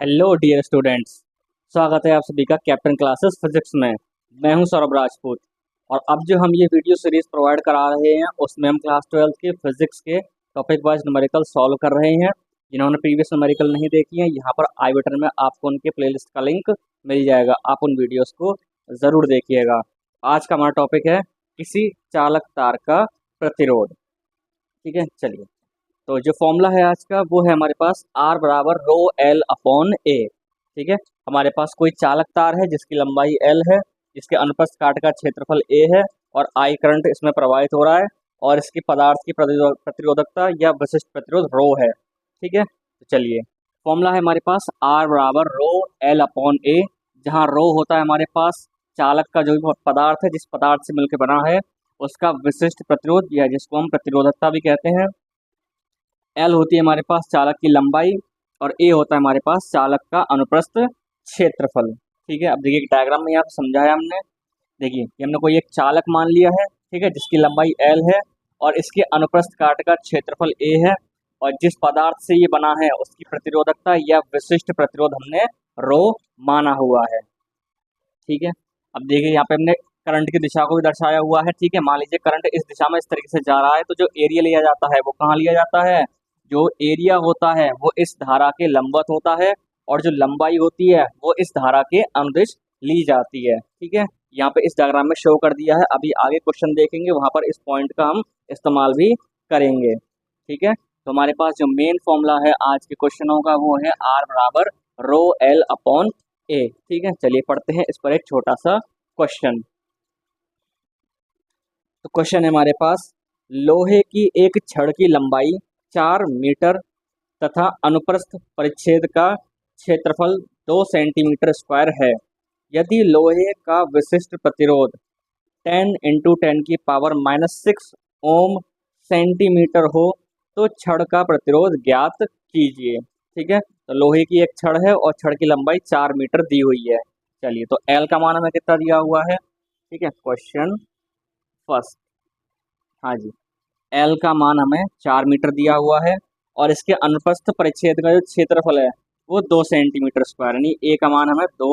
Hello dear students. स्वागत है आप सभी का कैप्टन क्लासेस फिजिक्स में। मैं हूं सौरभ राजपूत। और अब जो हम ये वीडियो सीरीज प्रोवाइड करा रहे हैं उसमें हम क्लास 12 के फिजिक्स के टॉपिक वाइज न्यूमेरिकल सॉल्व कर रहे हैं। जिन्होंने प्रीवियस न्यूमेरिकल नहीं देखी है, यहाँ पर आई बटन में आपको उनके प्लेलिस्ट का लिंक मिल जाएगा, आप उन वीडियोज़ को ज़रूर देखिएगा। आज का हमारा टॉपिक है किसी चालक तार का प्रतिरोध। ठीक है, चलिए। तो जो फॉर्मूला है आज का वो है हमारे पास R बराबर रो एल अपॉन ए। ठीक है, हमारे पास कोई चालक तार है जिसकी लंबाई L है, जिसके अनुप्रस्थ काट का क्षेत्रफल A है और I करंट इसमें प्रवाहित हो रहा है और इसकी पदार्थ की प्रतिरोधकता या विशिष्ट प्रतिरोध रो है। ठीक है, तो चलिए, फॉर्मूला है हमारे पास R बराबर रो एल अपॉन ए, जहाँ रो होता है हमारे पास चालक का जो भी पदार्थ है, जिस पदार्थ से मिलकर बना है उसका विशिष्ट प्रतिरोध या जिसको हम प्रतिरोधकता भी कहते हैं। एल होती है हमारे पास चालक की लंबाई और ए होता है हमारे पास चालक का अनुप्रस्थ क्षेत्रफल। ठीक है, अब देखिए डायग्राम में यहाँ पे समझाया हमने। देखिए कि हमने कोई एक चालक मान लिया है, ठीक है, जिसकी लंबाई एल है और इसके अनुप्रस्थ काट का क्षेत्रफल ए है और जिस पदार्थ से ये बना है उसकी प्रतिरोधकता या विशिष्ट प्रतिरोध हमने रो माना हुआ है। ठीक है, अब देखिए यहाँ पे हमने करंट की दिशा को भी दर्शाया हुआ है। ठीक है, मान लीजिए करंट इस दिशा में इस तरीके से जा रहा है, तो जो एरिया लिया जाता है वो कहाँ लिया जाता है? जो एरिया होता है वो इस धारा के लंबवत होता है और जो लंबाई होती है वो इस धारा के अनुदिश ली जाती है। ठीक है, यहाँ पे इस डायग्राम में शो कर दिया है, अभी आगे क्वेश्चन देखेंगे वहां पर इस पॉइंट का हम इस्तेमाल भी करेंगे। ठीक है, तो हमारे पास जो मेन फॉर्मूला है आज के क्वेश्चनों का वो है आर बराबर रो एल अपॉन ए। ठीक है, चलिए पढ़ते हैं इस पर एक छोटा सा क्वेश्चन। तो क्वेश्चन है हमारे पास, लोहे की एक छड़ की लंबाई 4 मीटर तथा अनुप्रस्थ परिच्छेद का क्षेत्रफल 2 सेंटीमीटर स्क्वायर है। यदि लोहे का विशिष्ट प्रतिरोध 10 इंटू 10 की पावर -6 ओम सेंटीमीटर हो तो छड़ का प्रतिरोध ज्ञात कीजिए। ठीक है, तो लोहे की एक छड़ है और छड़ की लंबाई 4 मीटर दी हुई है। चलिए, तो एल का मान हमें कितना दिया हुआ है? ठीक है, क्वेश्चन फर्स्ट। हाँ जी, एल का मान हमें 4 मीटर दिया हुआ है और इसके अनुप्रस्थ परिच्छेद का जो क्षेत्रफल है वो 2 सेंटीमीटर स्क्वायर, यानी ए का मान हमें 2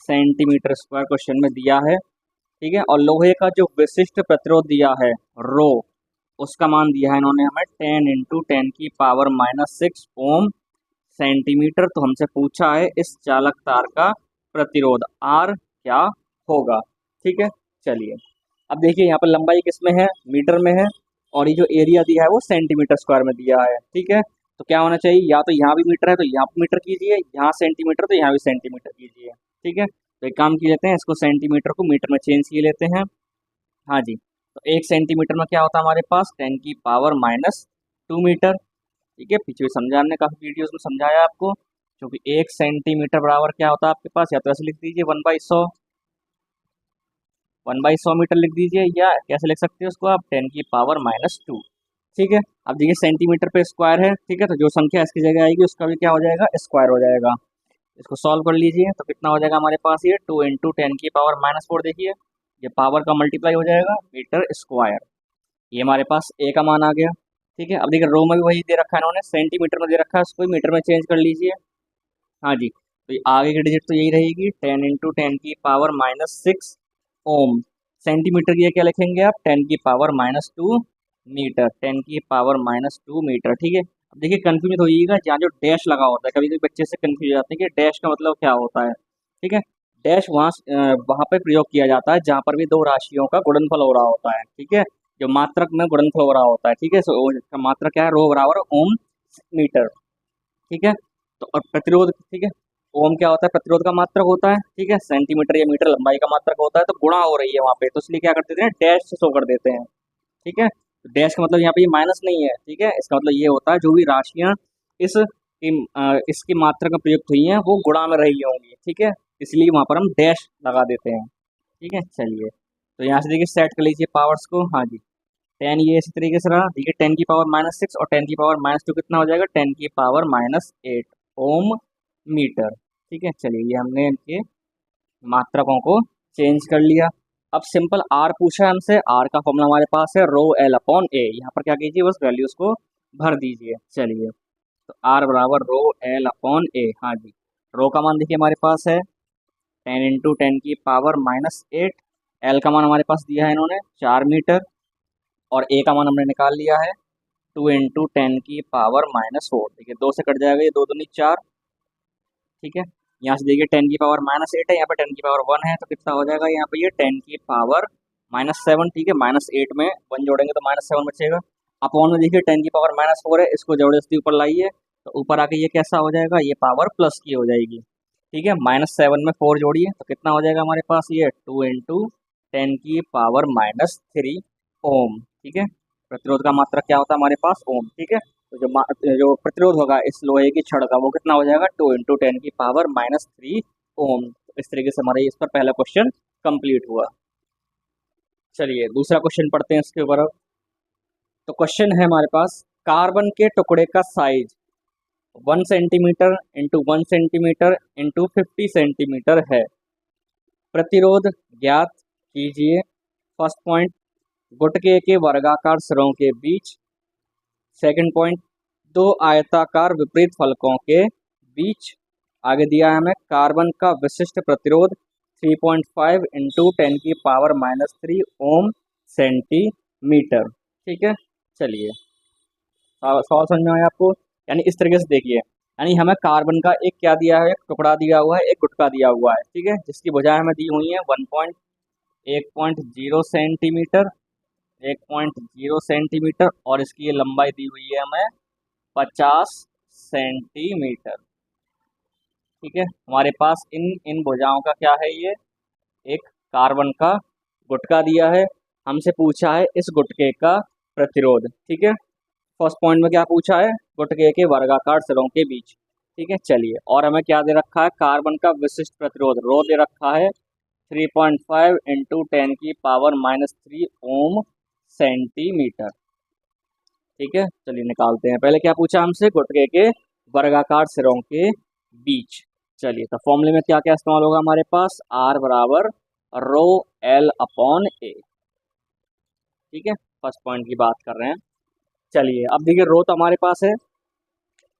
सेंटीमीटर स्क्वायर क्वेश्चन में दिया है। ठीक है, और लोहे का जो विशिष्ट प्रतिरोध दिया है रो, उसका मान दिया है इन्होंने हमें 10 इंटू 10 की पावर -6 ओम सेंटीमीटर। तो हमसे पूछा है इस चालक तार का प्रतिरोध आर क्या होगा। ठीक है, चलिए, अब देखिए यहाँ पर लंबाई किस में है? मीटर में है और ये जो एरिया दिया है वो सेंटीमीटर स्क्वायर में दिया है। ठीक है, तो क्या होना चाहिए? या तो यहाँ भी मीटर है तो यहाँ भी मीटर कीजिए, यहाँ सेंटीमीटर तो यहाँ भी सेंटीमीटर कीजिए। ठीक है, तो एक काम किए लेते हैं, इसको सेंटीमीटर को मीटर में चेंज किए लेते हैं। हाँ जी, तो 1 सेंटीमीटर में क्या होता है हमारे पास? 10 की पावर -2 मीटर। ठीक है, पीछे भी समझा हमने, काफ़ी वीडियोस में समझाया आपको। क्योंकि 1 सेंटीमीटर बराबर क्या होता है आपके पास? या तो ऐसे लिख दीजिए 1/100, 1/100 मीटर लिख दीजिए, या कैसे लिख सकते हो उसको आप? 10 की पावर -2। ठीक है, अब देखिए सेंटीमीटर पे स्क्वायर है। ठीक है, तो जो संख्या इसकी जगह आएगी उसका भी क्या हो जाएगा? स्क्वायर हो जाएगा। इसको सॉल्व कर लीजिए तो कितना हो जाएगा हमारे पास? ये 2 इंटू 10 की पावर -4, देखिए ये पावर का मल्टीप्लाई हो जाएगा मीटर स्क्वायर। ये हमारे पास ए का मान आ गया। ठीक है, अब देखिए रो में भी वही दे रखा है इन्होंने, सेंटीमीटर में दे रखा है, उसको भी मीटर में चेंज कर लीजिए। हाँ जी, तो ये आगे की डिजिट तो यही रहेगी, 10 इंटू 10 की पावर -6 ओम। सेंटीमीटर की क्या लिखेंगे आप? 10 की पावर -2 मीटर, 10 की पावर -2 मीटर। ठीक है, अब देखिए कन्फ्यूज होइएगा, जहाँ जो डैश लगा होता है कभी कभी बच्चे से कन्फ्यूज हो जाते हैं कि डैश का मतलब क्या होता है। ठीक है, डैश वहाँ पे प्रयोग किया जाता है जहाँ पर भी दो राशियों का गुणनफल हो रहा होता है। ठीक है, जो मात्रक में गुणनफल हो रहा होता है। ठीक है, सो इसका मात्रक क्या है? रो बराबर ओम मीटर। ठीक है, तो और प्रतिरोध, ठीक है, ओम क्या होता है? प्रतिरोध का मात्रक होता है। ठीक है, सेंटीमीटर या मीटर लंबाई का मात्रक होता है, तो गुणा हो रही है वहाँ पे, तो इसलिए क्या कर देते हैं? डैश से शो कर देते हैं। ठीक है, तो डैश का मतलब यहाँ पे ये माइनस नहीं है। ठीक है, इसका मतलब ये होता है जो भी राशियाँ इसकी मात्रा में प्रयुक्त हुई हैं वो गुणा में रही होंगी। ठीक है, इसलिए वहाँ पर हम डैश लगा देते हैं। ठीक है, चलिए, तो यहाँ से देखिए सेट कर लीजिए पावर्स को। हाँ जी, 10 ये इसी तरीके से रहा। देखिए 10 की पावर -6 और 10 की पावर -2 कितना हो जाएगा? 10 की पावर -8 ओम मीटर। ठीक है, चलिए ये हमने इनके मात्रकों को चेंज कर लिया। अब सिंपल आर पूछा है हमसे, आर का फॉर्मूला हमारे पास है रो एल अपॉन ए। यहाँ पर क्या कीजिए? बस वैल्यूज को भर दीजिए। चलिए, तो आर बराबर रो एल अपॉन ए। हाँ जी, रो का मान देखिए हमारे पास है 10 × 10⁻⁸। एल का मान हमारे पास दिया है इन्होंने 4 मीटर, और ए का मान हमने निकाल लिया है 2 × 10⁻⁴। देखिए 2 से कट जाएगा, ये 2 दूनी 4। ठीक है, यहाँ से देखिए 10⁻⁻8 है, यहाँ पे 10⁻1 है, तो कितना हो जाएगा यहाँ पे ये 10⁻⁻7। ठीक है, -8 में 1 जोड़ेंगे तो -7 बचेगा। अपॉन में देखिए 10⁻⁴ है, इसको जबरदस्ती ऊपर लाइए तो ऊपर आके ये कैसा हो जाएगा, ये पावर प्लस की हो जाएगी। ठीक है, -7 में 4 जोड़िए तो कितना हो जाएगा हमारे पास, ये 2 × 10⁻³ ओम। ठीक है, प्रतिरोध का मात्रक क्या होता है हमारे पास, ओम। ठीक है, तो जो प्रतिरोध होगा इस लोहे की छड़ का वो कितना हो जाएगा, 2 × 10⁻³ ओम। तो इस तरीके से हमारे इस पर पहला क्वेश्चन कंप्लीट हुआ। चलिए दूसरा क्वेश्चन पढ़ते हैं इसके ऊपर। तो क्वेश्चन है हमारे पास, कार्बन के टुकड़े का size 1 centimetre into 1 centimetre into 50 centimetre है। प्रतिरोध ज्ञात कीजिए। फर्स्ट पॉइंट, गुटके के वर्गाकार सिरों के बीच। सेकंड पॉइंट, 2 आयताकार विपरीत फलकों के बीच। आगे दिया है हमें कार्बन का विशिष्ट प्रतिरोध 3.5 × 10⁻³ ओम सेंटीमीटर। ठीक है, चलिए सवाल समझ में आया आपको। यानी इस तरीके से देखिए, यानी हमें कार्बन का एक क्या दिया है, एक टुकड़ा दिया हुआ है, एक गुटका दिया हुआ है। ठीक है, जिसकी भुजाएं हमें दी हुई हैं 1.0 सेंटीमीटर, 1.0 सेंटीमीटर, और इसकी ये लंबाई दी हुई है हमें 50 सेंटीमीटर। ठीक है, हमारे पास इन भुजाओं का क्या है, ये एक कार्बन का गुटका दिया है, हमसे पूछा है इस गुटके का प्रतिरोध। ठीक है, फर्स्ट पॉइंट में क्या पूछा है, गुटके के वर्गाकार सिरों के बीच। ठीक है, चलिए, और हमें क्या दे रखा है, कार्बन का विशिष्ट प्रतिरोध रो दे रखा है 3.5 × 10⁻³ ओम सेंटीमीटर। ठीक है, चलिए निकालते हैं। पहले क्या पूछा हमसे, गुटके के वर्गाकार सिरों के बीच। चलिए, तो फॉर्मूले में क्या क्या इस्तेमाल होगा हमारे पास, R बराबर रो L/A। ठीक है, फर्स्ट पॉइंट की बात कर रहे हैं। चलिए अब देखिए, रो तो हमारे पास है।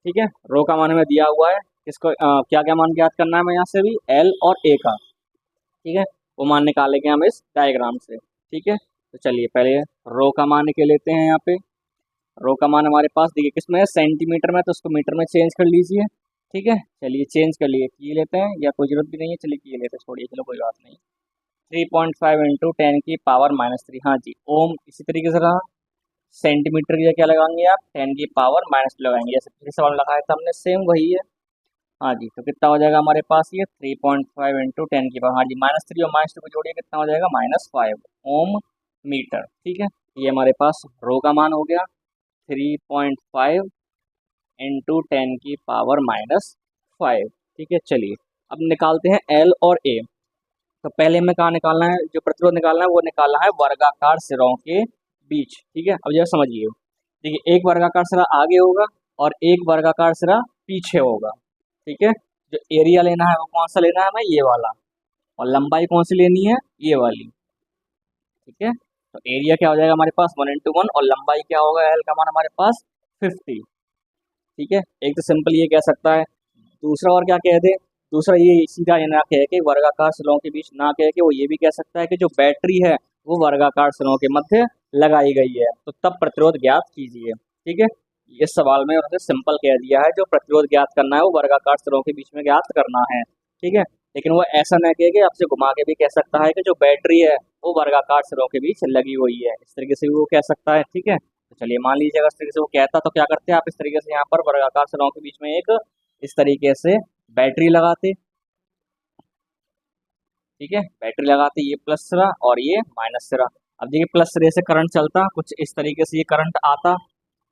ठीक है, रो का मान हमें दिया हुआ है, इसको क्या क्या मान ज्ञात करना है हमें, यहाँ से भी L और A का। ठीक है, वो मान निकालेंगे हम इस डायग्राम से। ठीक है, तो चलिए पहले रो का मान के लेते हैं। यहाँ पे रो का मान हमारे पास देखिए किसमें है, सेंटीमीटर में, तो उसको मीटर में चेंज कर लीजिए। ठीक है, चलिए चेंज कर लिए, किए लेते हैं, या कोई जरूरत भी नहीं है, चलिए किए लेते हैं, छोड़िए, चलो कोई बात नहीं। 3.5 × 10⁻³ हाँ जी, ओम इसी तरीके से रहा। सेंटीमीटर की जगह क्या लगाएंगे आप, 10⁻³ लगाएंगे, जैसे पिछले सवाल लगाया था हमने, सेम वही है। हाँ जी, तो कितना हो जाएगा हमारे पास, ये 3.5 × 10⁻, हाँ जी, -3 और -2 को जोड़िए, कितना हो जाएगा, -5 ओम मीटर। ठीक है, ये हमारे पास रो का मान हो गया 3.5 × 10⁻⁵। ठीक है, चलिए अब निकालते हैं L और A। तो पहले हमें कहाँ निकालना है, जो प्रतिरोध निकालना है वो निकालना है वर्गाकार सिरों के बीच। ठीक है, अब जरा समझिए, देखिए एक वर्गाकार सिरा आगे होगा और एक वर्गाकार सिरा पीछे होगा। ठीक है, जो एरिया लेना है वो कौन सा लेना है हमें, ये वाला, और लंबाई कौन सी लेनी है, ये वाली। ठीक है, तो एरिया क्या हो जाएगा हमारे पास 1 × 1, और लंबाई क्या होगा, L का मान हमारे पास 50। ठीक है, एक तो सिंपल ये कह सकता है, दूसरा और क्या कह दे, दूसरा ये सीधा ये ना कह के वर्गाकार सिरों के बीच ना कह के वो ये भी कह सकता है कि जो बैटरी है वो वर्गाकार सिरों के मध्य लगाई गई है, तो तब प्रतिरोध ज्ञात कीजिए। ठीक है, इस सवाल में उन्होंने सिंपल कह दिया है, जो प्रतिरोध ज्ञात करना है वो वर्गाकार सिरों के बीच में ज्ञात करना है। ठीक है, लेकिन वो ऐसा न कह के आपसे घुमा के भी कह सकता है कि जो बैटरी है वो वर्गाकार सिरों के बीच लगी हुई है, इस तरीके से भी वो कह सकता है। ठीक है, तो चलिए मान लीजिए अगर इस तरीके से वो कहता तो क्या करते हैं आप, इस तरीके से यहाँ पर वर्गाकार सिरों के बीच में एक इस तरीके से बैटरी लगाते। ठीक है, बैटरी लगाते, ये प्लस सिरा और ये माइनस सिरा। अब देखिए प्लस सिरे से करंट चलता, कुछ इस तरीके से ये करंट आता।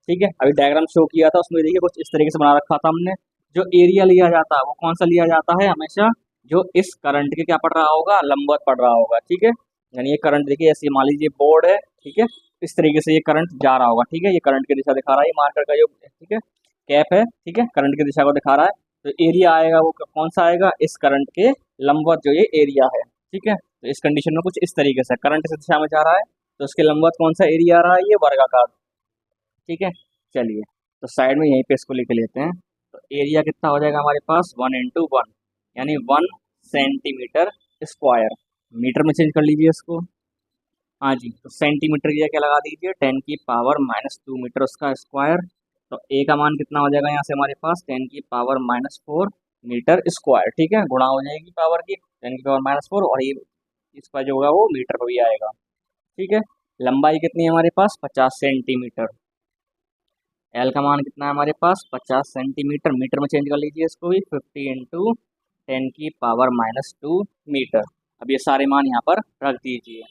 ठीक है, अभी डायग्राम शो किया था उसमें देखिए कुछ इस तरीके से बना रखा था हमने। जो एरिया लिया जाता है वो कौन सा लिया जाता है, हमेशा जो इस करंट के क्या पड़ रहा होगा, लंबवत पड़ रहा होगा। ठीक है, यानी ये करंट देखिए ऐसे मान लीजिए बोर्ड है। ठीक है, इस तरीके से ये करंट जा रहा होगा। ठीक है, ये करंट की दिशा दिखा रहा है, ये मार्कर का जो ठीक है कैप है। ठीक है, करंट की दिशा को दिखा रहा है, तो एरिया आएगा वो कौन सा आएगा, इस करंट के लंबवत जो ये एरिया है। ठीक है, तो इस कंडीशन में कुछ इस तरीके से करंट इस दिशा में जा रहा है, तो उसके लंबवत कौन सा एरिया आ रहा है, ये वर्गाकार। ठीक है, चलिए तो साइड में यहीं पे इसको लिख लेते हैं। तो एरिया कितना हो जाएगा हमारे पास 1 × 1, यानी 1 सेंटीमीटर स्क्वायर। मीटर में चेंज कर लीजिए इसको। हाँ जी, तो सेंटीमीटर की जगह क्या लगा दीजिए, 10⁻² मीटर उसका स्क्वायर। तो ए का मान कितना हो जाएगा यहाँ से हमारे पास, 10⁻⁴ मीटर स्क्वायर। ठीक है, गुणा हो जाएगी पावर की, 10⁻⁴, और ये इसका जो होगा वो मीटर में भी आएगा। ठीक है, लंबाई कितनी है हमारे पास, 50 सेंटीमीटर। एल का मान कितना है हमारे पास, 50 सेंटीमीटर। मीटर में चेंज कर लीजिए इसको भी, 50 × 10⁻² मीटर। अब ये सारे मान यहाँ पर रख दीजिए।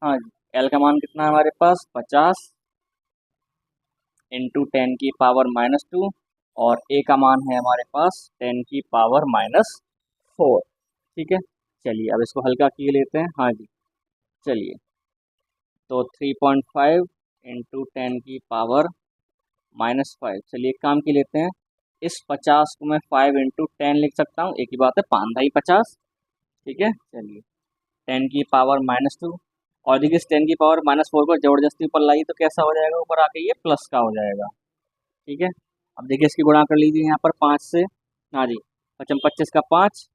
हाँ जी, एल का मान कितना है हमारे पास, 50 × 10⁻², और ए का मान है हमारे पास 10⁻⁴। ठीक है, चलिए अब इसको हल्का किए लेते हैं। हाँ जी, चलिए, तो 3.5 × 10⁻⁻5। चलिए एक काम की लेते हैं, इस 50 को मैं 5 × 10 लिख सकता हूँ, एक ही बात है, 5×50। ठीक है, चलिए 10⁻⁻2, और देखिए इस 10⁻⁻4 को जबरदस्ती ऊपर लाइए तो कैसा हो जाएगा, ऊपर आके ये प्लस का हो जाएगा। ठीक है, अब देखिए इसकी गुणा कर लीजिए यहाँ पर 5 से। हाँ जी, 25 का 5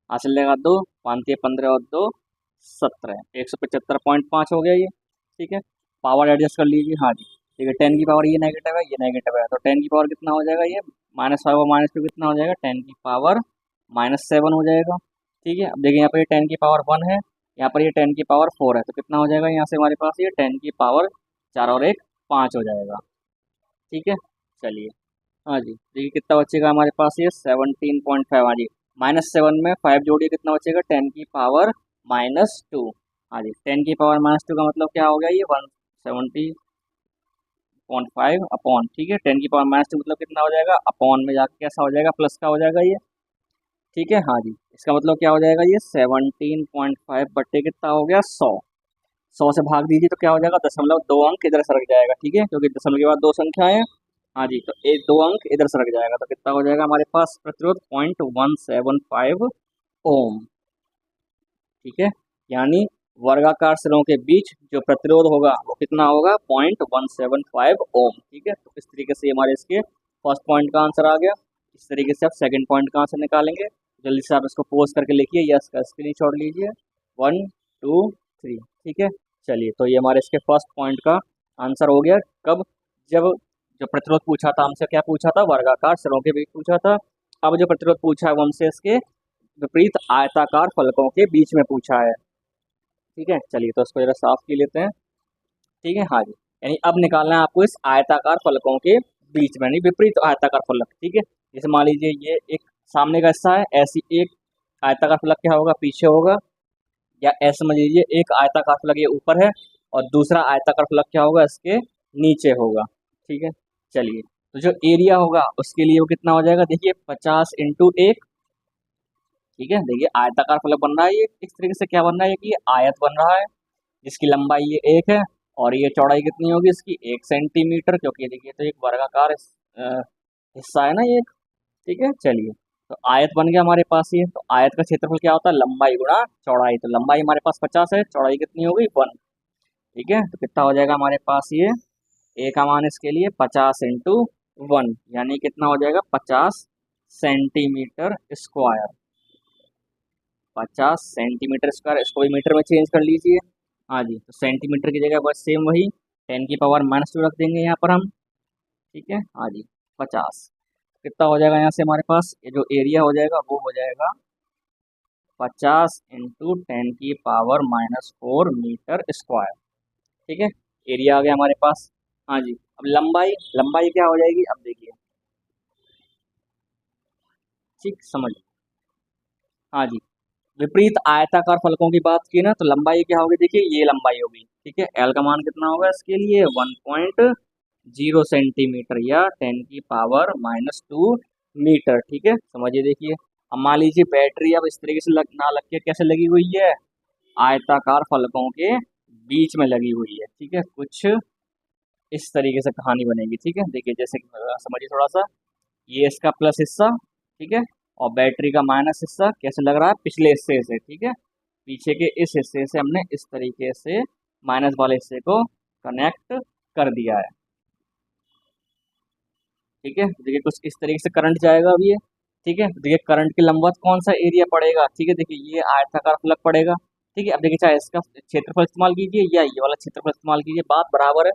हासिल लेगा 2, 5 15 और 2 17, 175.5 हो गया ये। ठीक है, पावर एडजस्ट कर लीजिए। हाँ जी, ठीक है, 10 की पावर ये नेगेटिव है, ये नेगेटिव है, तो 10 की पावर कितना हो जाएगा, ये -5 और -2 कितना हो जाएगा, 10⁻⁻7 हो जाएगा। ठीक है, अब देखिए यहाँ पर ये 10⁻1 है, यहाँ पर ये 10⁻4 है, तो कितना हो जाएगा यहाँ से हमारे पास, ये 10⁻4 और 1 5 हो जाएगा। ठीक है, चलिए। हाँ जी, देखिए कितना बचेगा हमारे पास, ये 17.5। हाँ जी, -7 में 5 जोड़िए, कितना बचेगा, 10⁻⁻2। हाँ जी, 10⁻⁻2 का मतलब क्या हो गया, ये 170.5 अपॉन। ठीक है, 10⁻⁻2 मतलब कितना हो जाएगा, अपॉन में जाके कैसा हो जाएगा, प्लस का हो जाएगा ये। ठीक है, हाँ जी, इसका मतलब क्या हो जाएगा, ये 17.5 बट्टे कितना हो गया, 100। 100 से भाग दीजिए तो क्या हो जाएगा, 0.2 अंक इधर सरक जाएगा। ठीक है, क्योंकि दशमलव के बाद दो संख्याएं हैं। हाँ जी, तो एक 2 अंक इधर सरक जाएगा, तो कितना हो जाएगा हमारे पास प्रतिरोध, 0.175 ओम। ठीक है, यानी वर्गाकार सिरों के बीच जो प्रतिरोध होगा वो कितना होगा, 0.175 ओम। ठीक है, तो इस तरीके से हमारे इसके फर्स्ट पॉइंट का आंसर आ गया। इस तरीके से आप सेकंड पॉइंट का आंसर निकालेंगे। जल्दी से आप इसको पोस्ट करके लिखिए या इसका स्क्रीनशॉट लीजिए, 1 2 3। ठीक है, चलिए, तो ये हमारे इसके फर्स्ट पॉइंट का आंसर हो गया। कब, जब जो प्रतिरोध पूछा था हमसे, क्या पूछा था, वर्गाकार सिरों के बीच पूछा था। अब जो प्रतिरोध पूछा है वो हमसे इसके विपरीत आयताकार फलकों के बीच में पूछा है। ठीक है, चलिए, तो इसको जरा साफ की लेते हैं। ठीक है, हाँ जी, यानी अब निकालना है आपको इस आयताकार फलकों के बीच में, यानी विपरीत आयताकार फलक। ठीक है, जैसे मान लीजिए ये एक सामने का हिस्सा है, ऐसी एक आयताकार फलक क्या होगा, पीछे होगा, या ऐसे समझ लीजिए एक आयताकार फलक ये ऊपर है और दूसरा आयताकार फलक क्या होगा, इसके नीचे होगा। ठीक है, चलिए, तो जो एरिया होगा उसके लिए वो कितना हो जाएगा, देखिए 50 × 1। ठीक है, देखिए आयताकार फलक बन रहा है ये, इस तरीके से क्या बन रहा है कि ये आयत बन रहा है, जिसकी लंबाई ये 1 है, और ये चौड़ाई कितनी होगी इसकी, 1 सेंटीमीटर, क्योंकि देखिए तो एक वर्गाकार हिस्सा है ना ये एक। ठीक है, चलिए, तो आयत बन गया हमारे पास ये। तो आयत का क्षेत्रफल क्या होता है, लंबाई गुणा चौड़ाई। तो लंबाई हमारे पास 50 है, चौड़ाई कितनी होगी, 1। ठीक है, तो कितना हो जाएगा हमारे पास, ये ए का मान इसके लिए 50 × 1, यानी कितना हो जाएगा, 50 सेंटीमीटर स्क्वायर। 50 सेंटीमीटर स्क्वायर, इसको भी मीटर में चेंज कर लीजिए। हाँ जी, तो सेंटीमीटर की जगह बस सेम वही 10⁻⁻2 रख देंगे यहाँ पर हम। ठीक है, हाँ जी, 50 कितना हो जाएगा यहाँ से हमारे पास, ये जो एरिया हो जाएगा वो हो जाएगा 50 × 10⁻⁻4 मीटर स्क्वायर। ठीक है, एरिया आ गया हमारे पास। हाँ जी, अब लंबाई, लंबाई क्या हो जाएगी, अब देखिए, ठीक समझ। हाँ जी, विपरीत आयताकार फलकों की बात की ना, तो लंबाई क्या होगी, देखिए ये लंबाई होगी। ठीक है, एल का मान कितना होगा इसके लिए, 1.0 सेंटीमीटर या 10⁻⁻2 मीटर। ठीक है, समझिए, देखिए अब मान लीजिए बैटरी अब इस तरीके से ना लग के कैसे लगी हुई है, आयताकार फलकों के बीच में लगी हुई है। ठीक है, कुछ इस तरीके से कहानी बनेगी। ठीक है, देखिए जैसे कि समझिए थोड़ा सा, ये इसका प्लस हिस्सा, ठीक है, और बैटरी का माइनस हिस्सा कैसे लग रहा है, पिछले हिस्से से। ठीक है, पीछे के इस हिस्से से हमने इस तरीके से माइनस वाले हिस्से को कनेक्ट कर दिया है। ठीक है, देखिए कुछ इस तरीके से करंट जाएगा अब ये। ठीक है। तो देखिए करंट के लंबवत कौन सा एरिया पड़ेगा, ठीक है। देखिए ये आयताकार फलक पड़ेगा, ठीक है। अब देखिए चाहे इसका क्षेत्रफल इस्तेमाल कीजिए या ये वाला क्षेत्रफल इस्तेमाल कीजिए, बात बराबर है,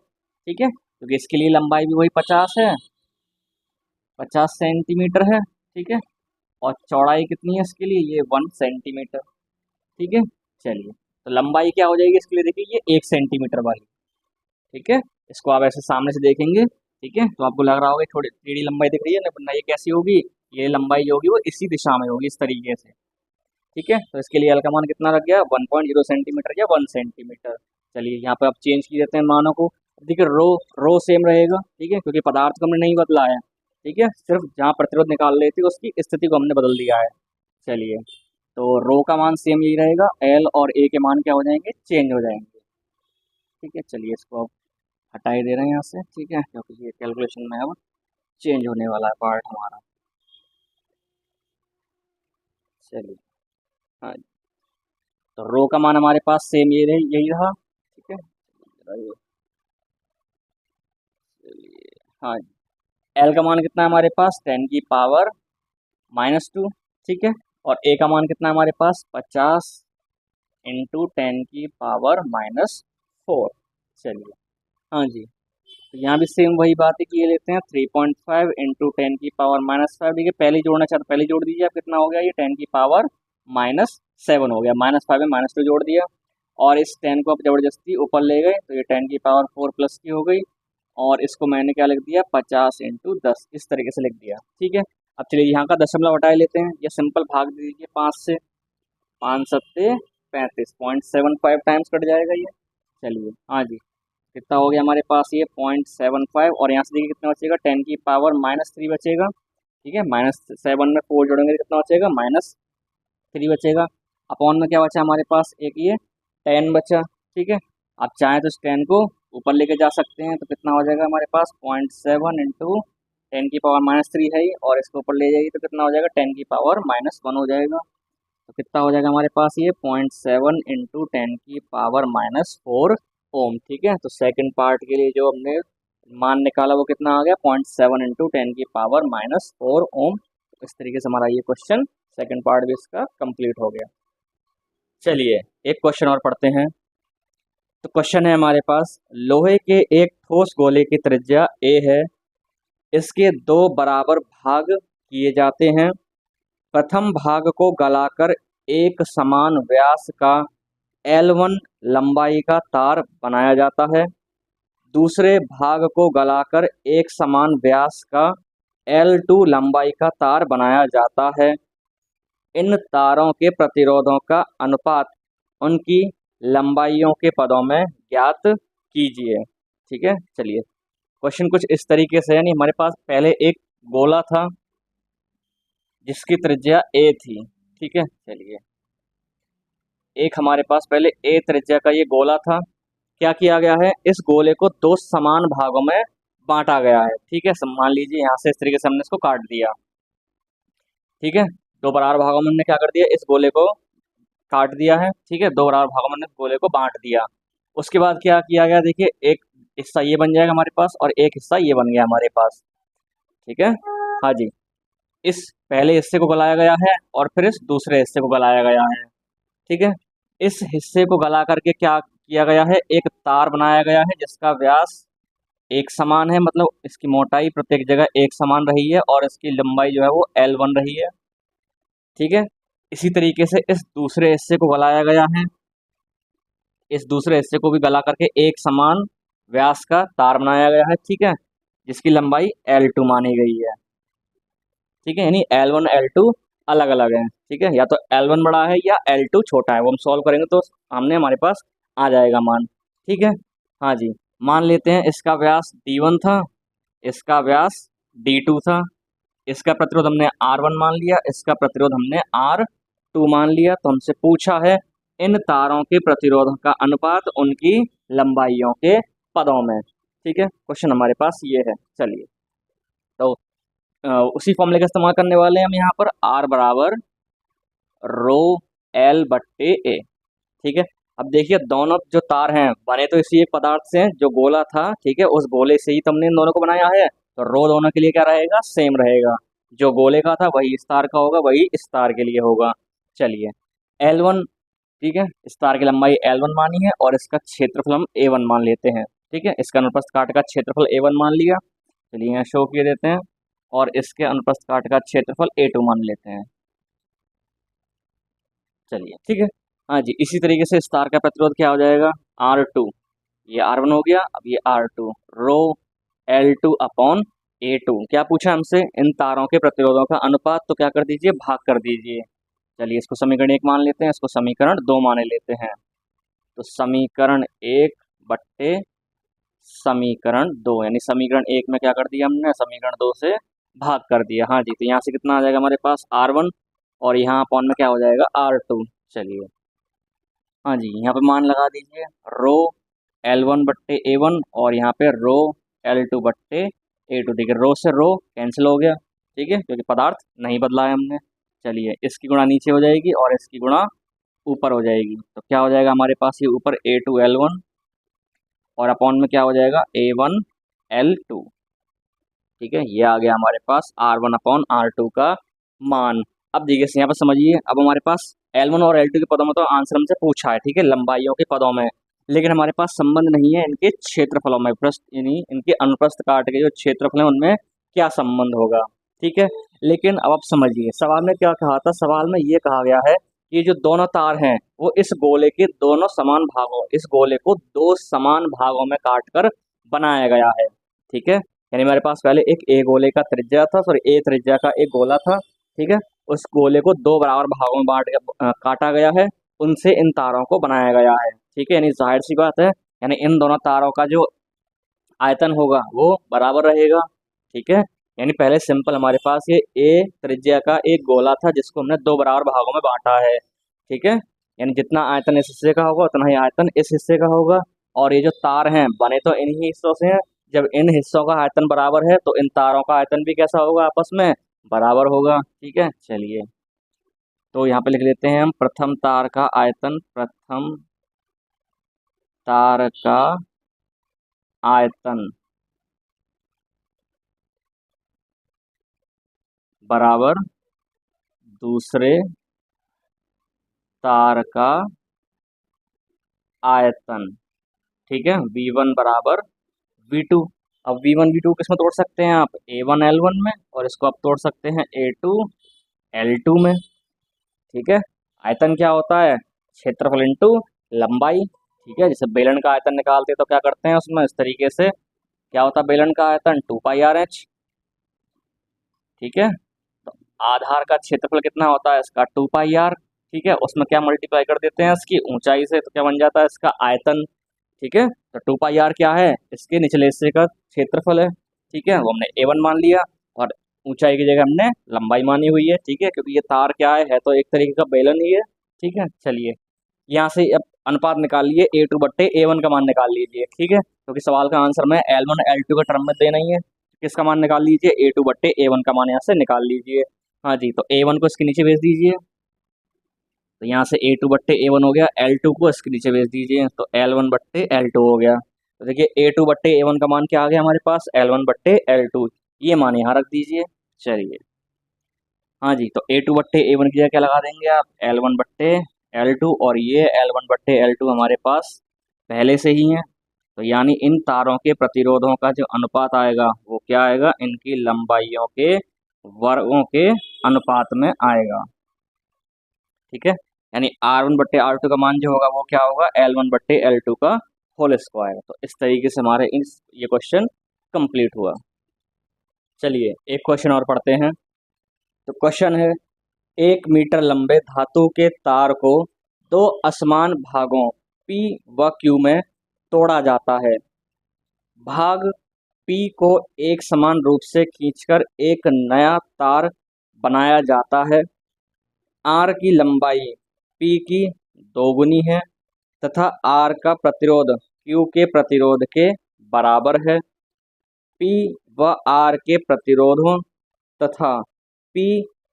ठीक है। क्योंकि इसके लिए लंबाई भी वही 50 है, 50 सेंटीमीटर है, ठीक है। और चौड़ाई कितनी है इसके लिए, ये 1 सेंटीमीटर, ठीक है। चलिए तो लंबाई क्या हो जाएगी इसके लिए, देखिए ये 1 सेंटीमीटर वाली, ठीक है। इसको आप ऐसे सामने से देखेंगे, ठीक है, तो आपको लग रहा होगा थोड़ी टेढ़ी लंबाई दिख रही है ना, वरना ये कैसी होगी, ये लंबाई जो होगी वो इसी दिशा में होगी, इस तरीके से, ठीक है। तो इसके लिए एल का मान कितना लग गया, 1.0 सेंटीमीटर या 1 सेंटीमीटर। चलिए यहाँ पे आप चेंज की देते हैं मानों को। देखिए रो रो सेम रहेगा, ठीक है, क्योंकि पदार्थ को हमने नहीं बदला है, ठीक है। सिर्फ जहाँ प्रतिरोध निकाल रही थी उसकी स्थिति को हमने बदल दिया है। चलिए तो रो का मान सेम यही रहेगा, एल और ए के मान क्या हो जाएंगे, चेंज हो जाएंगे, ठीक है। चलिए इसको अब हटाई दे रहे हैं यहाँ से, ठीक है, क्योंकि ये कैलकुलेशन में अब चेंज होने वाला है पार्ट हमारा। चलिए हाँ, तो रो का मान हमारे पास सेम ये रही, यही रहा, ठीक है। चलिए हाँ, एल का मान कितना है हमारे पास, 10⁻⁻², ठीक है। और ए का मान कितना है हमारे पास, 50 × 10⁻⁻⁴। चलिए हाँ जी, तो यहाँ भी सेम वही बात है कि ये लेते हैं 3.5 × 10⁻⁻5। देखिए पहले जोड़ना चाहते पहले जोड़ दीजिए, आप कितना हो गया, ये 10⁻⁻7 हो गया, -5 में -2 जोड़ दिया, और इस 10 को आप ज़बरदस्ती ऊपर ले गए तो ये 10⁻4 प्लस की हो गई, और इसको मैंने क्या लिख दिया, 50 × 10, इस तरीके से लिख दिया, ठीक है। अब चलिए यहाँ का दशमलव हटा लेते हैं, ये सिंपल भाग दे दीजिए 5 से, 5 सत्ते 35, 0.75 टाइम्स कट जाएगा ये। चलिए हाँ जी, कितना हो गया हमारे पास, ये 0.75, और यहाँ से देखिए कितना बचेगा, 10⁻³ बचेगा, ठीक है। -7 में 4 जोड़ेंगे तो कितना बचेगा, -3 बचेगा। अपॉन में क्या बचा हमारे पास, एक ये 10 बचा, ठीक है। आप चाहें तो इस 10 को ऊपर लेके जा सकते हैं, तो कितना हो जाएगा हमारे पास, 0.7 × 10⁻³ है ही, और इसको ऊपर ले जाइए तो कितना हो जाएगा, 10⁻⁻1 हो जाएगा। तो कितना हो जाएगा हमारे पास, ये 0.7 × 10⁻⁴ ओम, ठीक है। तो सेकंड पार्ट के लिए जो हमने मान निकाला वो कितना आ गया, 0.7 × 10⁻⁴ ओम। तो इस तरीके से हमारा ये क्वेश्चन सेकंड पार्ट भी इसका कंप्लीट हो गया। चलिए एक क्वेश्चन और पढ़ते हैं। तो क्वेश्चन है हमारे पास, लोहे के एक ठोस गोले की त्रिज्या a है, इसके 2 बराबर भाग किए जाते हैं। प्रथम भाग को गलाकर एक समान व्यास का L1 लंबाई का तार बनाया जाता है, दूसरे भाग को गलाकर एक समान व्यास का L2 लंबाई का तार बनाया जाता है। इन तारों के प्रतिरोधों का अनुपात उनकी लंबाइयों के पदों में ज्ञात कीजिए, ठीक है। चलिए क्वेश्चन कुछ इस तरीके से, यानी हमारे पास पहले एक गोला था जिसकी त्रिज्या a थी, ठीक है। चलिए एक हमारे पास पहले a त्रिज्या का ये गोला था, क्या किया गया है, इस गोले को 2 समान भागों में बांटा गया है, ठीक है। मान लीजिए यहाँ से इस तरीके से हमने इसको काट दिया, ठीक है। 2 बराबर भागों में हमने क्या कर दिया, इस गोले को काट दिया है, ठीक है। 2 बराबर भागों में हमने गोले को बांट दिया। उसके बाद क्या किया गया, देखिए एक हिस्सा ये बन जाएगा हमारे पास और एक हिस्सा ये बन गया हमारे पास, ठीक है। हाँ जी, इस पहले हिस्से को गलाया गया है और फिर इस दूसरे हिस्से को गलाया गया है, ठीक है। इस हिस्से को गला करके क्या किया गया है, एक तार बनाया गया है जिसका व्यास एक समान है, मतलब इसकी मोटाई प्रत्येक जगह एक समान रही है और इसकी लंबाई जो है वो L1 रही है, ठीक है। इसी तरीके से इस दूसरे हिस्से को गलाया गया है, इस दूसरे हिस्से को भी गला करके एक समान व्यास का तार बनाया गया है, ठीक है, जिसकी लंबाई L2 मानी गई है, ठीक है। यानी L1 L2 अलग अलग है, ठीक है, या तो L1 बड़ा है या L2 छोटा है, वो हम सॉल्व करेंगे तो हमने हमारे पास आ जाएगा मान, ठीक है। हाँ जी, मान लेते हैं इसका व्यास D1 था, इसका व्यास D2 था, इसका प्रतिरोध हमने R1 मान लिया, इसका प्रतिरोध हमने R2 मान लिया। तो हमसे पूछा है इन तारों के प्रतिरोध का अनुपात उनकी लंबाइयों के पदों में, ठीक है। क्वेश्चन हमारे पास ये है। चलिए तो उसी फॉर्मूले का इस्तेमाल करने वाले हैं हम यहाँ पर, R बराबर ρL/A, ठीक है। अब देखिए दोनों जो तार हैं बने तो इसी एक पदार्थ से हैं, जो गोला था, ठीक है, उस गोले से ही तो हमने इन दोनों को बनाया है, तो रो दोनों के लिए क्या रहेगा, सेम रहेगा। जो गोले का था वही इस तार का होगा, वही इस तार के लिए होगा। चलिए L1, ठीक है, इस तार की लंबाई L1 मानी है और इसका क्षेत्रफल हम A1 मान लेते हैं। ठीक है, इसका अनुप्रस्थ काट का क्षेत्रफल A1 मान लिया। चलिए यहाँ शो किए देते हैं, और इसके अनुप्रस्थ काट का क्षेत्रफल A2 मान लेते हैं। चलिए ठीक है, हाँ जी, इसी तरीके से इस तार का प्रतिरोध क्या हो जाएगा, R2। ये R1 हो गया, अब ये R2, रो L2 अपॉन A2। क्या पूछा हमसे, इन तारों के प्रतिरोधों का अनुपात, तो क्या कर दीजिए, भाग कर दीजिए। चलिए इसको समीकरण 1 मान लेते हैं, इसको समीकरण 2 मान लेते हैं। तो समीकरण 1 बट्टे समीकरण 2, यानी समीकरण 1 में क्या कर दिया हमने, समीकरण 2 से भाग कर दिया। हाँ जी, तो यहाँ से कितना आ जाएगा हमारे पास R1, और यहाँ अपॉन में क्या हो जाएगा R2। चलिए हाँ जी, यहाँ पे मान लगा दीजिए, रो L1 बट्टे A1 और यहाँ पे रो L2 बट्टे A2। ठीक है, रो से रो कैंसिल हो गया, ठीक है, क्योंकि पदार्थ नहीं बदला है हमने। चलिए इसकी गुणा नीचे हो जाएगी और इसकी गुणा ऊपर हो जाएगी, तो क्या हो जाएगा हमारे पास, ये ऊपर A2L1 और अपॉन में क्या हो जाएगा A1L2। ठीक है, ये आ गया हमारे पास R1 अपॉन R2 का मान। अब देखिए यहाँ पर समझिए, अब हमारे पास L1 और L2 के पदों में तो आंसर हमसे पूछा है, ठीक है, लंबाइयों के पदों में, लेकिन हमारे पास संबंध नहीं है इनके क्षेत्रफलों में, प्रस्थ यानी इनके अनुप्रस्थ काट के जो क्षेत्रफल है उनमें क्या संबंध होगा। ठीक है, लेकिन अब आप समझिए सवाल में क्या कहा था, सवाल में ये कहा गया है कि जो दोनों तार हैं वो इस गोले के दोनों समान भागों, इस गोले को दो समान भागों में काट कर बनाया गया है। ठीक है, यानी हमारे पास पहले एक ए गोले का त्रिज्या था, सॉरी ए त्रिज्या का एक गोला था। ठीक है, उस गोले को दो बराबर भागों में काटा गया है, उनसे इन तारों को बनाया गया है। ठीक है, यानी जाहिर सी बात है, यानी इन दोनों तारों का जो आयतन होगा वो बराबर रहेगा। ठीक है, यानी पहले सिंपल हमारे पास ये ए त्रिज्या का एक गोला था जिसको हमने दो बराबर भागों में बांटा है। ठीक है, यानी जितना आयतन इस हिस्से का होगा उतना ही आयतन इस हिस्से का होगा, और ये जो तार हैं बने तो इन्हीं हिस्सों से हैं। जब इन हिस्सों का आयतन बराबर है तो इन तारों का आयतन भी कैसा होगा, आपस में बराबर होगा। ठीक है, चलिए तो यहाँ पे लिख लेते हैं हम, प्रथम तार का आयतन, प्रथम तार का आयतन बराबर दूसरे तार का आयतन। ठीक है, V1 बराबर V2। अब V1 V2 किस में तोड़ सकते हैं आप, A1 L1 में, और इसको आप तोड़ सकते हैं A2 L2 में। ठीक है, आयतन क्या होता है, क्षेत्रफल इंटू लंबाई। ठीक है, जैसे बेलन का आयतन निकालते हैं तो क्या करते हैं उसमें, इस तरीके से क्या होता है, बेलन का आयतन 2πRh। ठीक है, तो आधार का क्षेत्रफल कितना होता है इसका, 2πr। ठीक है, उसमें क्या मल्टीप्लाई कर देते हैं इसकी ऊंचाई से, तो क्या बन जाता है इसका आयतन। ठीक है, तो 2πr क्या है, इसके निचले हिस्से का क्षेत्रफल है। ठीक है, वो हमने A1 मान लिया, और ऊंचाई की जगह हमने लंबाई मानी हुई है। ठीक है, क्योंकि ये तार क्या है तो एक तरीके का बेलन ही है। ठीक है, चलिए यहाँ से अब अनुपात निकाल लिए, A2 बट्टे A1 का मान निकाल लीजिए। ठीक है, क्योंकि सवाल का आंसर में L1 L2 का टर्म में देना ही है, किसका मान निकाल लीजिए, A2 बट्टे A1 का मान यहाँ से निकाल लीजिए। हाँ जी, तो A1 को इसके नीचे भेज दीजिए, तो यहाँ से A2 बट्टे A1 हो गया, L2 को इसके नीचे भेज दीजिए, तो L1 बट्टे L2 हो गया। तो देखिए A2 बट्टे A1 का मान क्या आ गया हमारे पास, L1 बट्टे L2, ये मान यहाँ रख दीजिए। चलिए हाँ जी, तो A2 बट्टे A1 की जगह क्या लगा देंगे आप, L1 बट्टे L2, और ये L1 बट्टे L2 हमारे पास पहले से ही है, तो यानी इन तारों के प्रतिरोधों का जो अनुपात आएगा वो क्या आएगा, इनकी लंबाइयों के वर्गों के अनुपात में आएगा। ठीक है, यानी R1 बट्टे R2 का मान जो होगा वो क्या होगा, L1 बट्टे L2 का होल स्क्वायर। तो इस तरीके से हमारे ये क्वेश्चन कंप्लीट हुआ। चलिए एक क्वेश्चन और पढ़ते हैं। तो क्वेश्चन है, 1 मीटर लंबे धातु के तार को दो असमान भागों P व Q में तोड़ा जाता है। भाग P को एक समान रूप से खींचकर एक नया तार बनाया जाता है। R की लंबाई P की दोगुनी है तथा R का प्रतिरोध Q के प्रतिरोध के बराबर है। P व R के प्रतिरोधों तथा P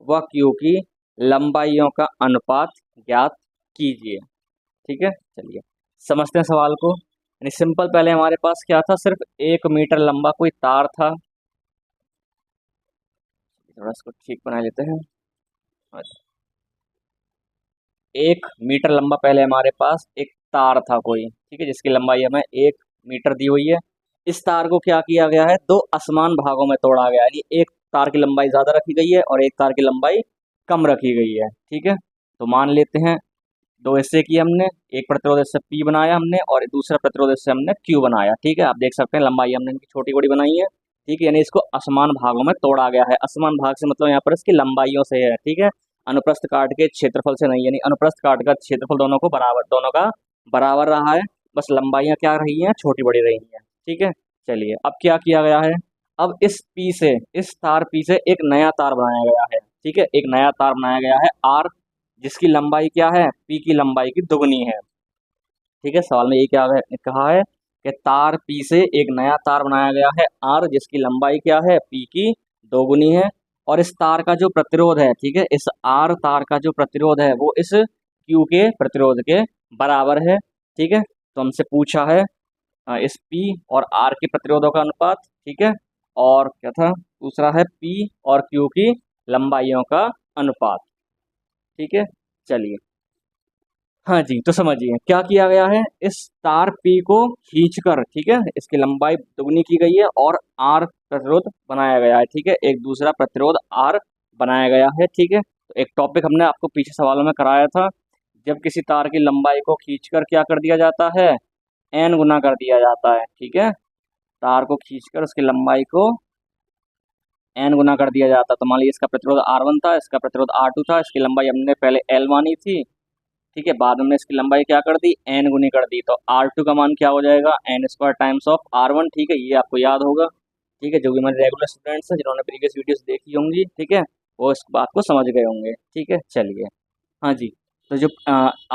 व Q की लंबाइयों का अनुपात ज्ञात कीजिए। ठीक है, चलिए समझते हैं सवाल को। यानी सिंपल, पहले हमारे पास क्या था, सिर्फ 1 मीटर लंबा कोई तार था। थोड़ा इसको ठीक बना लेते हैं। 1 मीटर लंबा पहले हमारे पास एक तार था कोई, ठीक है, जिसकी लंबाई हमें 1 मीटर दी हुई है। इस तार को क्या किया गया है, दो असमान भागों में तोड़ा गया है, यानी एक तार की लंबाई ज़्यादा रखी गई है और एक तार की लंबाई कम रखी गई है, ठीक है। तो मान लेते हैं दो हिस्से किए हमने, एक प्रतिरोध हिस्सा P बनाया हमने और दूसरा प्रतिरोध हिस्सा हमने Q बनाया, ठीक है। आप देख सकते हैं लंबाई हमने इनकी छोटी बड़ी बनाई है, ठीक है, यानी इसको असमान भागों में तोड़ा गया है। असमान भाग से मतलब यहाँ पर इसकी लंबाइयों से है, ठीक है, अनुप्रस्थ काट के क्षेत्रफल से नहीं, यानी अनुप्रस्थ काट का क्षेत्रफल दोनों को बराबर, दोनों का बराबर रहा है, बस लंबाइयाँ क्या रही हैं, छोटी बड़ी रही हैं, ठीक है। चलिए अब क्या किया गया है, अब इस P से, इस तार P से एक नया तार बनाया गया है, ठीक है, एक नया तार बनाया गया है R, जिसकी लंबाई क्या है, P की लंबाई की दुगनी है, ठीक है। सवाल में ये क्या कहा है कि तार P से एक नया तार बनाया गया है R, जिसकी लंबाई क्या है, P की दोगुनी है, और इस तार का जो प्रतिरोध है, ठीक है, इस R तार का जो प्रतिरोध है वो इस Q के प्रतिरोध के बराबर है, ठीक है। तो हमसे पूछा है इस P और R के प्रतिरोधों का अनुपात, ठीक है, और क्या था दूसरा है P और Q की लंबाइयों का अनुपात, ठीक है। चलिए हाँ जी, तो समझिए क्या किया गया है, इस तार P को खींचकर, ठीक है, इसकी लंबाई दुगनी की गई है और R प्रतिरोध बनाया गया है, ठीक है, एक दूसरा प्रतिरोध R बनाया गया है, ठीक है। तो एक टॉपिक हमने आपको पीछे सवालों में कराया था, जब किसी तार की लंबाई को खींचकर क्या कर दिया जाता है, n गुना कर दिया जाता है, ठीक है, तार को खींचकर उसकी लंबाई को n गुना कर दिया जाता है। तो मान लीजिए इसका प्रतिरोध R1 था, इसका प्रतिरोध R2 था, इसकी लंबाई हमने पहले L मानी थी, ठीक है, बाद में हमने इसकी लंबाई क्या कर दी, n गुनी कर दी, तो R2 का मान क्या हो जाएगा, n² टाइम्स ऑफ R1, ठीक है, ये आपको याद होगा, ठीक है, जो भी हमारे रेगुलर स्टूडेंट्स हैं जिन्होंने प्रीवियस वीडियोस देखी होंगी, ठीक है, वो इस बात को समझ गए होंगे, ठीक है। चलिए हाँ जी, तो जो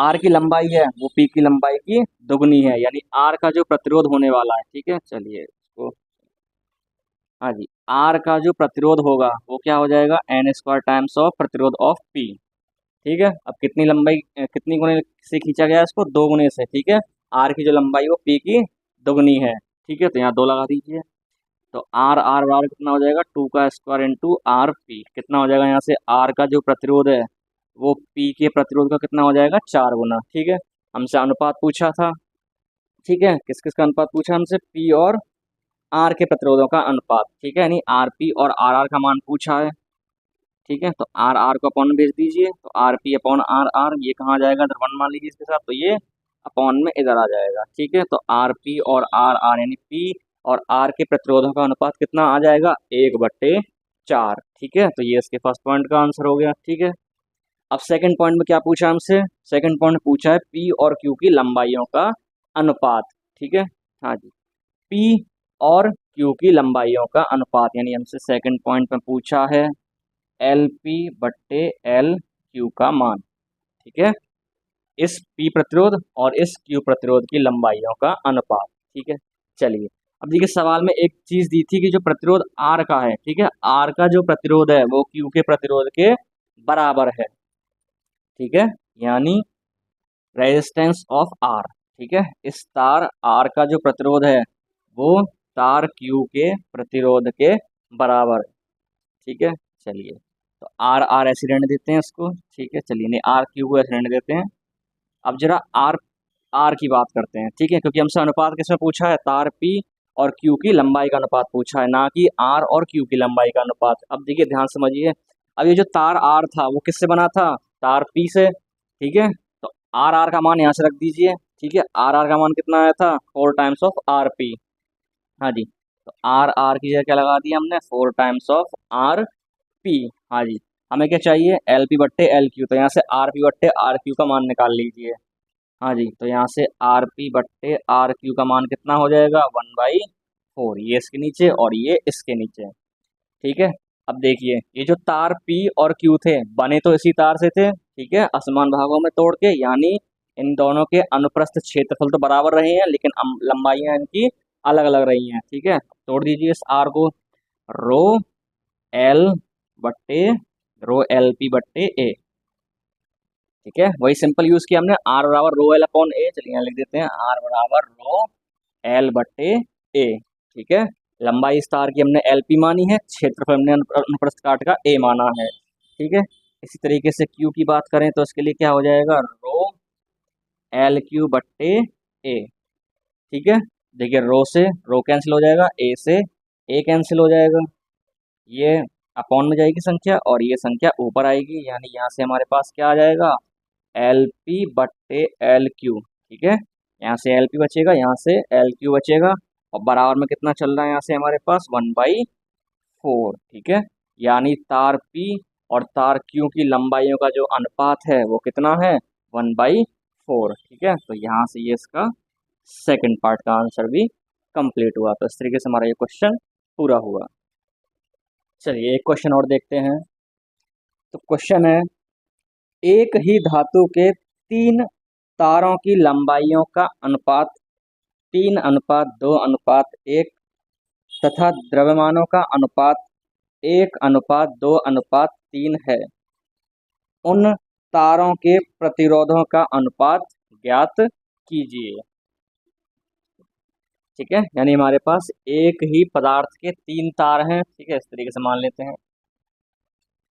R की लंबाई है वो P की लंबाई की दुगनी है, यानी R का जो प्रतिरोध होने वाला है, ठीक है, चलिए इसको, हाँ जी, R का जो प्रतिरोध होगा वो क्या हो जाएगा, n² टाइम्स ऑफ प्रतिरोध ऑफ P, ठीक है। अब कितनी लंबाई कितनी गुने से खींचा गया है इसको, 2 गुने से, ठीक है, R की जो लंबाई वो P की दोगुनी है, ठीक है, तो यहाँ 2 लगा दीजिए, तो R बराबर कितना हो जाएगा, 2 का स्क्वायर इंटू RP, कितना हो जाएगा यहाँ से, R का जो प्रतिरोध है वो P के प्रतिरोध का कितना हो जाएगा, 4 गुना, ठीक है। हमसे अनुपात पूछा था, ठीक है, किस किस का अनुपात पूछा हमसे, P और R के प्रतिरोधों का अनुपात, ठीक है, यानी RP और RR का मान पूछा है, ठीक है। तो RR को अपॉन में भेज दीजिए, तो RP अपॉन RR, ये कहाँ जाएगा, इधर 1 मान लीजिए इसके साथ, तो ये अपॉन में इधर आ जाएगा, ठीक है। तो RP और RR यानी P और R के प्रतिरोधों का अनुपात कितना आ जाएगा, 1/4, ठीक है। तो ये इसके फर्स्ट पॉइंट का आंसर हो गया, ठीक है। अब सेकंड पॉइंट में क्या पूछा हमसे, सेकंड पॉइंट में पूछा है P और Q की लंबाइयों का अनुपात, ठीक है, हाँ जी, P और Q की लंबाइयों का अनुपात, यानी हमसे सेकंड पॉइंट में पूछा है LP/LQ का मान, ठीक है, इस P प्रतिरोध और इस Q प्रतिरोध की लंबाइयों का अनुपात, ठीक है। चलिए अब देखिए सवाल में एक चीज दी थी कि जो प्रतिरोध R का है, ठीक है, R का जो प्रतिरोध है वो Q के प्रतिरोध के बराबर है, ठीक है, यानी रेजिस्टेंस ऑफ R, ठीक है, इस तार R का जो प्रतिरोध है वो तार Q के प्रतिरोध के बराबर है, ठीक है। चलिए तो R ऐसे रहने देते हैं इसको, ठीक है, चलिए नहीं RQ को ऐसे रहने देते हैं। अब जरा R की बात करते हैं, ठीक है, क्योंकि हमसे अनुपात किसमें पूछा है, तार P और Q की लंबाई का अनुपात पूछा है, ना कि R और Q की लंबाई का अनुपात। अब देखिए ध्यान समझिए, अब ये जो तार R था वो किससे बना था, तार P से, ठीक है, तो R का मान यहाँ से रख दीजिए, ठीक है, R का मान कितना आया था, 4 टाइम्स ऑफ RP, हाँ जी, तो R की जगह क्या लगा दिया हमने, 4 टाइम्स ऑफ RP, हाँ जी। हमें क्या चाहिए, LP/LQ, तो यहाँ से RP/RQ का मान निकाल लीजिए, हाँ जी, तो यहाँ से RP/RQ का मान कितना हो जाएगा, 1/4, ये इसके नीचे और ये इसके नीचे, ठीक है। अब देखिए ये जो तार P और Q थे बने तो इसी तार से थे, ठीक है, असमान भागों में तोड़ के, यानी इन दोनों के अनुप्रस्थ क्षेत्रफल तो बराबर रहे हैं लेकिन लंबाइयाँ इनकी अलग अलग रही हैं, ठीक है। तोड़ दीजिए इस R को, रो एल बट्टे रो LP/A, ठीक है, वही सिंपल यूज किया हमने, R बराबर रो एल अपॉन ए, चलिए यहाँ लिख देते हैं R बराबर रो L/A, ठीक है। लंबाई इस तार की हमने LP मानी है, क्षेत्रफल हमने अनुप्रस्थ काट का A माना है। ठीक है, इसी तरीके से Q की बात करें तो इसके लिए क्या हो जाएगा, रो LQ बट्टे A। ठीक है, देखिए रो से रो कैंसिल हो जाएगा, A से A कैंसिल हो जाएगा, ये अपॉन में जाएगी संख्या और ये संख्या ऊपर आएगी, यानी यहाँ से हमारे पास क्या आ जाएगा, LP बट्टे LQ। ठीक है, यहाँ से LP बचेगा, यहाँ से LQ बचेगा, और बराबर में कितना चल रहा है यहाँ से हमारे पास 1/4। ठीक है, यानी तार P और तार Q की लंबाइयों का जो अनुपात है वो कितना है, 1/4। ठीक है, तो यहाँ से ये इसका सेकंड पार्ट का आंसर भी कंप्लीट हुआ। तो इस तरीके से हमारा ये क्वेश्चन पूरा हुआ। चलिए एक क्वेश्चन और देखते हैं। तो क्वेश्चन है, एक ही धातु के 3 तारों की लंबाइयों का अनुपात 3:2:1 तथा द्रव्यमानों का अनुपात 1:2:3 है। उन तारों के प्रतिरोधों का अनुपात ज्ञात कीजिए। ठीक है, यानी हमारे पास एक ही पदार्थ के 3 तार हैं। ठीक है, इस तरीके से मान लेते हैं,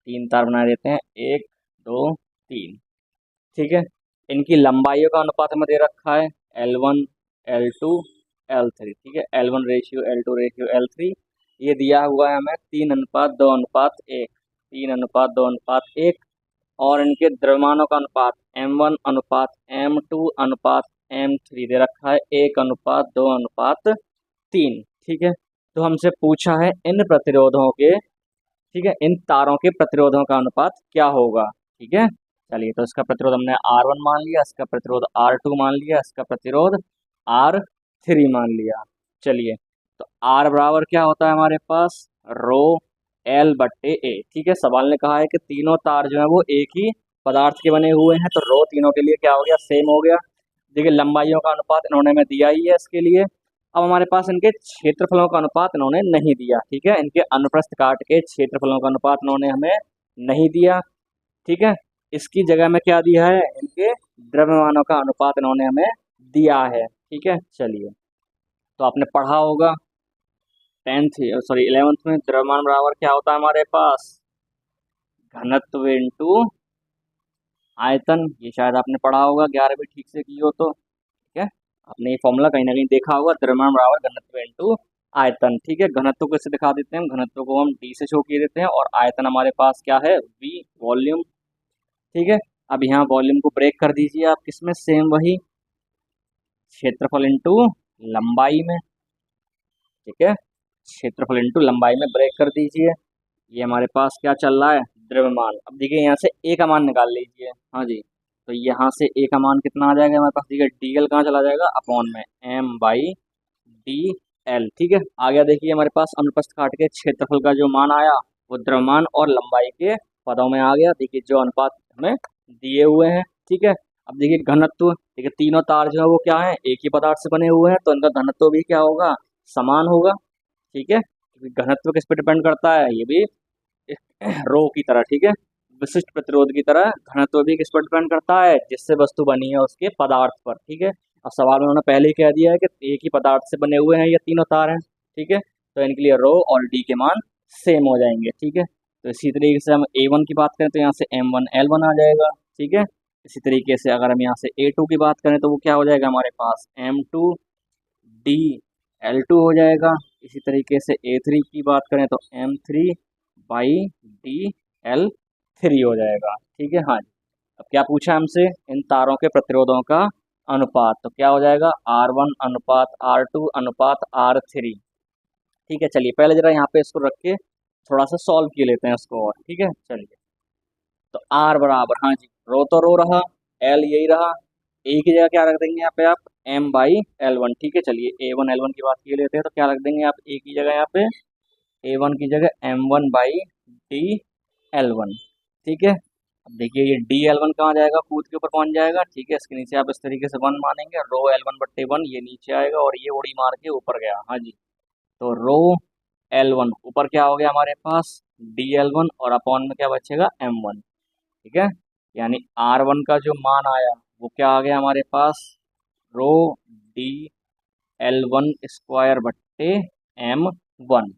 3 तार बना देते हैं, 1 2 3। ठीक है, इनकी लंबाइयों का अनुपात हमें दे रखा है L1 L2 L3। ठीक है, L1 ratio L2 ratio L3 ये दिया हुआ है हमें 3:2:1, 3:2:1, और इनके द्रव्यमानों का अनुपात M1:M2:M3 दे रखा है 1:2:3। ठीक है, तो हमसे पूछा है इन प्रतिरोधों के, ठीक है, इन तारों के प्रतिरोधों का अनुपात क्या होगा। ठीक है, चलिए तो इसका प्रतिरोध हमने R1 मान लिया, इसका प्रतिरोध R2 मान लिया, इसका प्रतिरोध R3 मान लिया। चलिए तो R बराबर क्या होता है हमारे पास, रो L बट्टे A। ठीक है, सवाल ने कहा है कि तीनों तार जो है वो एक ही पदार्थ के बने हुए हैं, तो रो तीनों के लिए क्या हो गया, सेम हो गया। देखिए लंबाइयों का अनुपात इन्होंने हमें दिया ही है इसके लिए। अब हमारे पास इनके क्षेत्रफलों का अनुपात इन्होंने नहीं दिया। ठीक है, इनके अनुप्रस्थ काट के क्षेत्रफलों का अनुपात इन्होंने हमें नहीं दिया। ठीक है, इसकी जगह में क्या दिया है, इनके द्रव्यमानों का अनुपात इन्होंने हमें दिया है। ठीक है, चलिए तो आपने पढ़ा होगा 11th में द्रव्यमान बराबर क्या होता है हमारे पास, घनत्व इंटू आयतन। ये शायद आपने पढ़ा होगा 11वीं ठीक से की हो तो। ठीक है, आपने ये फॉर्मूला कहीं ना कहीं देखा होगा, द्रव्यमान बराबर घनत्व इंटू आयतन। ठीक है, घनत्व को कैसे दिखा देते हैं हम, घनत्व को हम D से शो किए देते हैं, और आयतन हमारे पास क्या है, V वॉल्यूम। ठीक है, अब यहाँ वॉल्यूम को ब्रेक कर दीजिए आप किसमें, सेम वही क्षेत्रफल इंटू लंबाई में। ठीक है, क्षेत्रफल इंटू लंबाई में ब्रेक कर दीजिए। ये हमारे पास क्या चल रहा है, द्रव्यमान। अब देखिए यहाँ से A का मान निकाल लीजिए। हाँ जी, तो यहाँ से A का मान कितना आ जाएगा हमारे पास, देखिए DL कहाँ चला जाएगा, अपॉन में M/DL। ठीक है, आ गया। देखिए हमारे पास अनुप्रस्थ काट के क्षेत्रफल का जो मान आया वो द्रव्यमान और लंबाई के पदों में आ गया। देखिए जो अनुपात हमें दिए हुए हैं। ठीक है, अब देखिए घनत्व, देखिए तीनों तार जो है वो क्या है, एक ही पदार्थ से बने हुए हैं, तो इनका घनत्व भी क्या होगा, समान होगा। ठीक है, क्योंकि घनत्व किस पे डिपेंड करता है, ये भी रो की तरह। ठीक है, विशिष्ट प्रतिरोध की तरह घनत्व भी किस पर डिपेंड करता है, जिससे वस्तु बनी है उसके पदार्थ पर। ठीक है, और सवाल में उन्होंने पहले ही कह दिया है कि एक ही पदार्थ से बने हुए हैं ये तीनों तार हैं। ठीक है, तो इनके लिए रो और डी के मान सेम हो जाएंगे। ठीक है, तो इसी तरीके से हम A1 की बात करें तो यहाँ से M1L1 आ जाएगा। ठीक है, इसी तरीके से अगर हम यहाँ से A2 की बात करें तो वो क्या हो जाएगा हमारे पास, M2DL2 हो जाएगा। इसी तरीके से A3 की बात करें तो M3/DL3 हो जाएगा। ठीक है, हाँ जी। अब क्या पूछा हमसे, इन तारों के प्रतिरोधों का अनुपात, तो क्या हो जाएगा, R1 अनुपात R2 अनुपात R3। ठीक है, चलिए पहले जरा यहाँ पे इसको रख के थोड़ा सा सॉल्व किए लेते हैं इसको, और ठीक है चलिए। तो R बराबर, हाँ जी, रो तो रो रहा, L यही रहा, A की जगह क्या रख देंगे यहाँ पे आप, M/L1। ठीक है, चलिए A1 L1 की बात किए लेते हैं, तो क्या रख देंगे आप A की जगह यहाँ पे, A1 की जगह M1/DL1। ठीक है, अब देखिए ये DL1 कहाँ जाएगा, कूद के ऊपर पहुंच जाएगा। ठीक है, इसके नीचे आप इस तरीके से 1 मानेंगे, रो L1/1 ये नीचे आएगा और ये उड़ी मार के ऊपर गया। हाँ जी, तो रो L1 ऊपर क्या हो गया हमारे पास, DL1, और अपॉन में क्या बचेगा, M1। ठीक है, यानी R1 का जो मान आया वो क्या आ गया हमारे पास, रो DL1 स्क्वायर बट्टे M 1।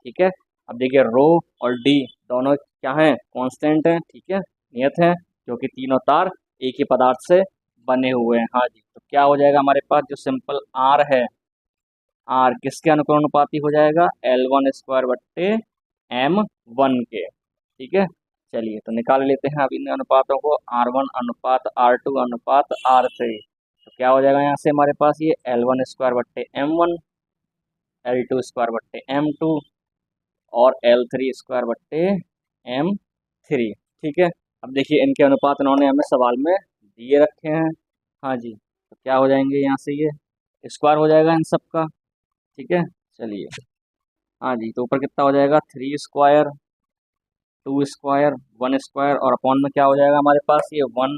ठीक है, अब देखिए रो और डी दोनों क्या हैं, कांस्टेंट हैं। ठीक है, नियत है, क्योंकि तीनों तार एक ही पदार्थ से बने हुए हैं। हाँ जी, तो क्या हो जाएगा हमारे पास जो सिंपल आर है, आर किसके अनुपाती हो जाएगा, L1² बट्टे M1 के। ठीक है, चलिए तो निकाल लेते हैं अब इन अनुपातों को, R1 अनुपात R2 अनुपात R3। तो क्या हो जाएगा यहाँ से हमारे पास ये L1² बट्टे M1, L2² बट्टे M2 और L3² बट्टे M3। ठीक है, अब देखिए इनके अनुपात इन्होंने हमें सवाल में दिए रखे हैं। हाँ जी, तो क्या हो जाएंगे यहाँ से, ये स्क्वायर हो जाएगा इन सब का। ठीक है, चलिए हाँ जी, तो ऊपर कितना हो जाएगा, 3² 2² 1² और अपॉन में क्या हो जाएगा हमारे पास ये 1,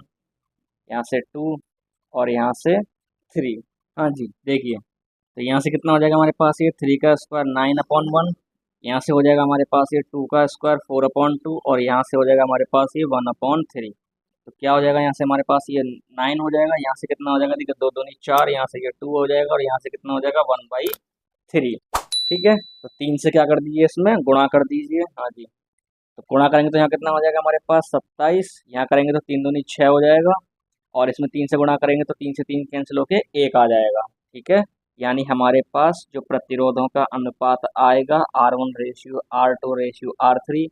यहाँ से 2 और यहाँ से 3। हाँ जी, देखिए तो यहाँ से कितना हो जाएगा हमारे पास ये 3² 9/1, यहाँ से हो जाएगा हमारे पास ये 2² 4/2 और यहाँ से हो जाएगा हमारे पास ये 1/3। तो क्या हो जाएगा यहाँ से हमारे पास ये 9 हो जाएगा, यहाँ से कितना हो जाएगा, देखिए 2 दूनी 4, यहाँ से ये 2 हो जाएगा और यहाँ से कितना हो जाएगा 1/3। ठीक है, तो 3 से क्या कर दीजिए, इसमें गुणा कर दीजिए। हाँ जी, तो गुणा करेंगे तो यहाँ कितना हो जाएगा हमारे पास 27, यहाँ करेंगे तो 3 दूनी 6 हो जाएगा और इसमें 3 से गुणा करेंगे तो 3 से 3 कैंसिल होके 1 आ जाएगा। ठीक है, यानी हमारे पास जो प्रतिरोधों का अनुपात आएगा R1:R2:R3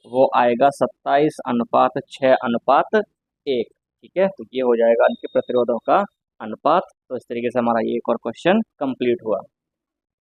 वो आएगा 27:6:1। ठीक है, तो ये हो जाएगा इनके प्रतिरोधों का अनुपात। तो इस तरीके से हमारा ये एक और क्वेश्चन कंप्लीट हुआ।